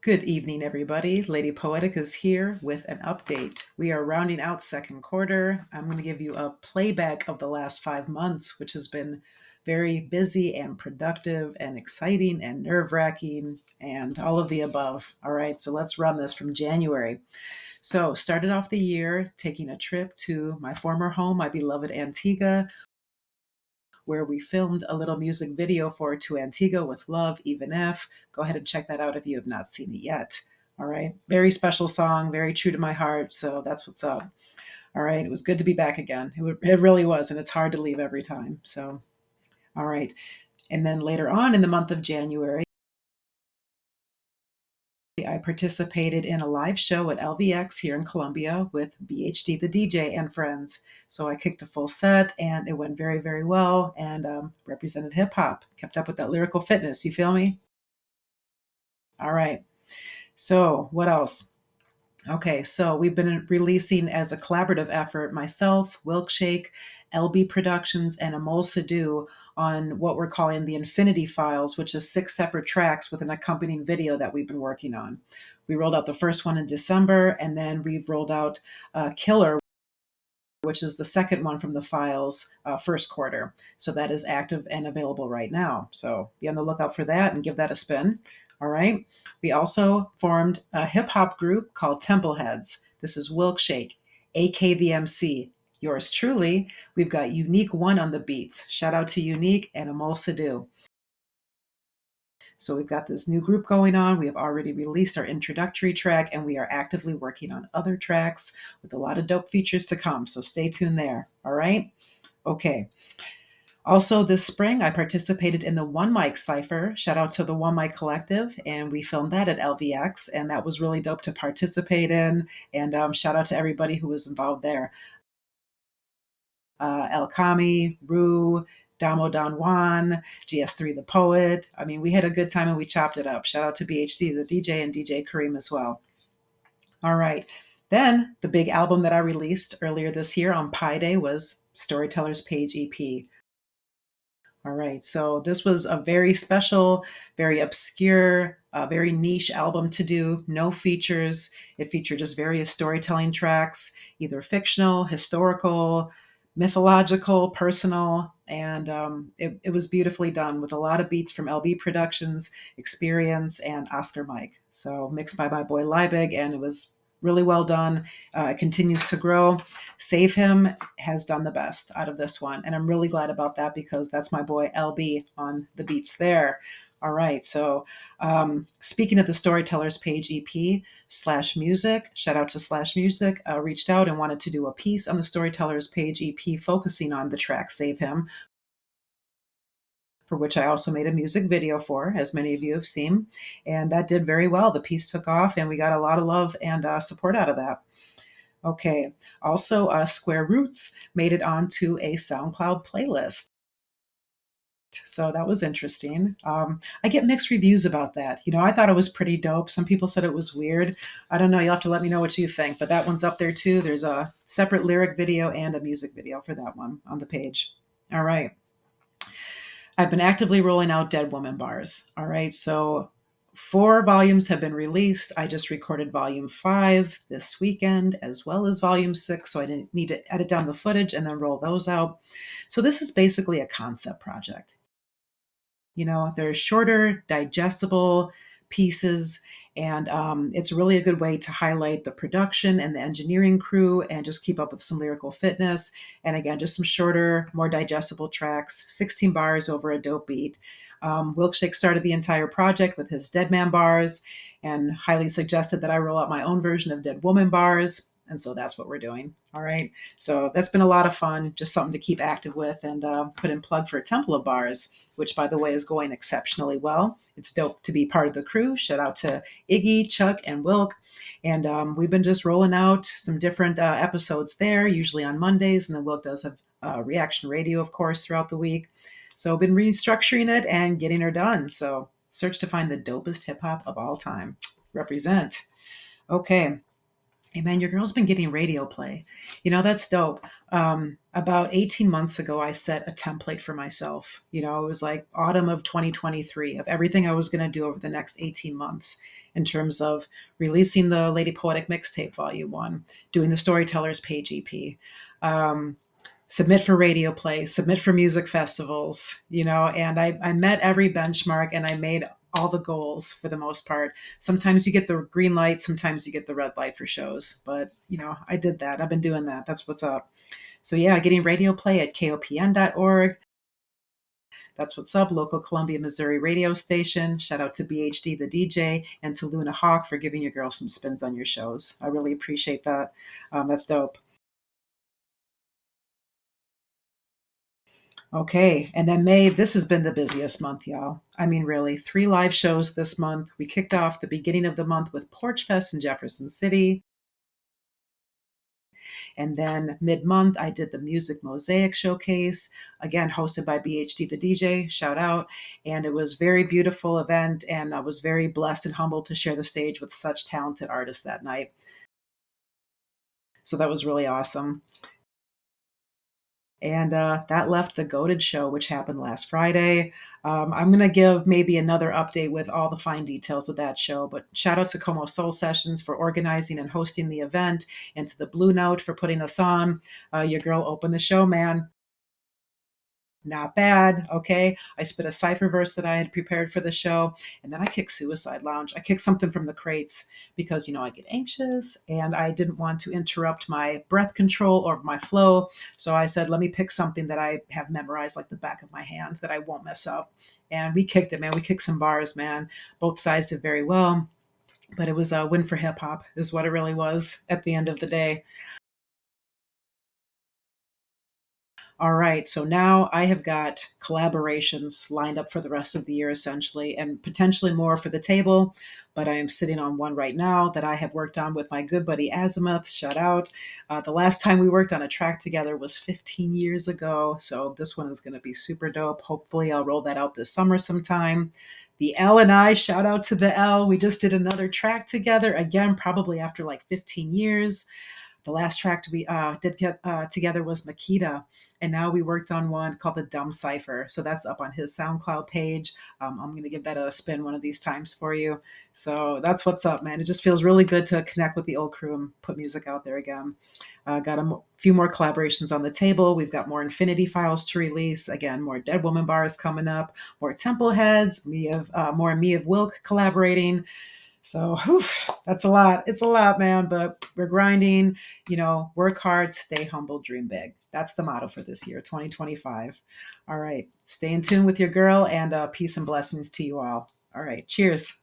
Good evening, everybody. Lady Poetic is here with an update. We are rounding out second quarter. I'm going to give you a playback of the last 5 months, which has been very busy and productive and exciting and nerve-wracking and all of the above. All right, so let's run this from January. So started off the year taking a trip to my former home, my beloved Antigua, where we filmed a little music video for To Antigua with Love, Even If. Go ahead and check that out if you have not seen it yet. All right. Very special song, very true to my heart. So that's what's up. All right. It was good to be back again. It really was. And it's hard to leave every time. So, all right. And then later on in the month of January, I participated in a live show at LVX here in Columbia with BhD the DJ and friends. So I kicked a full set and it went very, very well and represented hip hop, kept up with that lyrical fitness. You feel me? All right. So what else? Okay, so we've been releasing as a collaborative effort, myself, Wilkshake, LB Productions, and Amol Sadu on what we're calling the Infinity Files, which is 6 separate tracks with an accompanying video that we've been working on. We rolled out the first one in December, and then we've rolled out Killer, which is the second one from the files first quarter. So that is active and available right now. So be on the lookout for that and give that a spin. All right. We also formed a hip hop group called Templeheads. This is Wilkshake, AK the MC. Yours truly. We've got Unique One on the beats. Shout out to Unique and Amol Sadu. So we've got this new group going on. We have already released our introductory track and we are actively working on other tracks with a lot of dope features to come. So stay tuned there. All right. Okay. Also, this spring, I participated in the One Mic Cypher. Shout out to the One Mic Collective, and we filmed that at LVX, and that was really dope to participate in. And shout out to everybody who was involved there. El Kami, Rue, Damo Don Juan, GS3 the Poet. I mean, we had a good time and we chopped it up. Shout out to BhD the DJ and DJ Kareem as well. All right. Then the big album that I released earlier this year on Pi Day was Storyteller's Page EP. All right, so this was a very special, very obscure, very niche album to do. No features. It featured just various storytelling tracks, either fictional, historical, mythological, personal, and it was beautifully done with a lot of beats from LB Productions, Experience, and Oscar Mike. So mixed by my boy Liebig, and it was really well done. It continues to grow. Save Him has done the best out of this one. And I'm really glad about that because that's my boy LB on the beats there. All right. So speaking of the Storyteller's Page EP, Slash Music, shout out to Slash Music, reached out and wanted to do a piece on the Storyteller's Page EP focusing on the track Save Him, for which I also made a music video for, as many of you have seen. And that did very well. The piece took off and we got a lot of love and support out of that. Okay. Also, Square Roots made it onto a SoundCloud playlist. So that was interesting. I get mixed reviews about that. You know, I thought it was pretty dope. Some people said it was weird. I don't know. You'll have to let me know what you think. But that one's up there too. There's a separate lyric video and a music video for that one on the page. All right. I've been actively rolling out Dead Woman bars. All right. So 4 volumes have been released. I just recorded volume 5 this weekend, as well as volume 6. So I didn't need to edit down the footage and then roll those out. So this is basically a concept project. You know, they're shorter, digestible pieces, and it's really a good way to highlight the production and the engineering crew and just keep up with some lyrical fitness. And again, just some shorter, more digestible tracks, 16 bars over a dope beat. Wilkshake started the entire project with his Dead Man bars and highly suggested that I roll out my own version of Dead Woman bars. And so that's what we're doing. All right. So that's been a lot of fun, just something to keep active with and put in plug for Temple of Bars, which, by the way, is going exceptionally well. It's dope to be part of the crew. Shout out to Iggy, Chuck, and Wilk. And we've been just rolling out some different episodes there, usually on Mondays. And then Wilk does have reaction radio, of course, throughout the week. So I've been restructuring it and getting her done. So search to find the dopest hip hop of all time. Represent. Okay. Hey man, your girl's been getting radio play. That's dope. About 18 months ago, I set a template for myself. It was like autumn of 2023 of everything I was going to do over the next 18 months in terms of releasing the Lady Poetic Mixtape Volume 1, doing the Storytellers Page EP, um, submit for radio play, submit for music festivals, and I met every benchmark and I made all the goals for the most part. Sometimes you get the green light, sometimes you get the red light for shows, but I did that. I've been doing that. That's what's up. So yeah, getting radio play at KOPN.org. That's what's up. Local Columbia, Missouri radio station. Shout out to BhD the DJ and to Luna Hawk for giving your girl some spins on your shows. I really appreciate that. That's dope. Okay, and then May, this has been the busiest month, y'all. I mean, really, 3 live shows this month. We kicked off the beginning of the month with Porchfest in Jefferson City. And then mid month, I did the Music Mosaic Showcase, again, hosted by BhD the DJ. Shout out. And it was a very beautiful event. And I was very blessed and humbled to share the stage with such talented artists that night. So that was really awesome. And that left the Goated show, which happened last Friday. I'm going to give maybe another update with all the fine details of that show. But shout out to Como Soul Sessions for organizing and hosting the event, and to the Blue Note for putting us on. Your girl opened the show, man. Not bad. Okay. I spit a cipher verse that I had prepared for the show. And then I kicked Suicide Lounge. I kicked something from the crates because, I get anxious and I didn't want to interrupt my breath control or my flow. So I said, let me pick something that I have memorized like the back of my hand that I won't mess up. And we kicked it, man. We kicked some bars, man. Both sides did very well. But it was a win for hip hop, is what it really was at the end of the day. All right, so now I have got collaborations lined up for the rest of the year, essentially, and potentially more for the table. But I am sitting on one right now that I have worked on with my good buddy Azimuth. Shout out. The last time we worked on a track together was 15 years ago. So this one is going to be super dope. Hopefully, I'll roll that out this summer sometime. The L and I, shout out to the L. We just did another track together, again, probably after like 15 years. The last track we did get together was Makita, and now we worked on one called the Dumb Cypher. So that's up on his SoundCloud page. I'm going to give that a spin one of these times for you. So that's what's up, man. It just feels really good to connect with the old crew and put music out there again. Got a few more collaborations on the table. We've got more Infinity files to release. Again, more Dead Woman bars coming up, more Temple Heads, more Me of Wilk collaborating. So whew, that's a lot. It's a lot, man, but we're grinding, work hard, stay humble, dream big. That's the motto for this year, 2025. All right. Stay in tune with your girl, and peace and blessings to you all. All right. Cheers.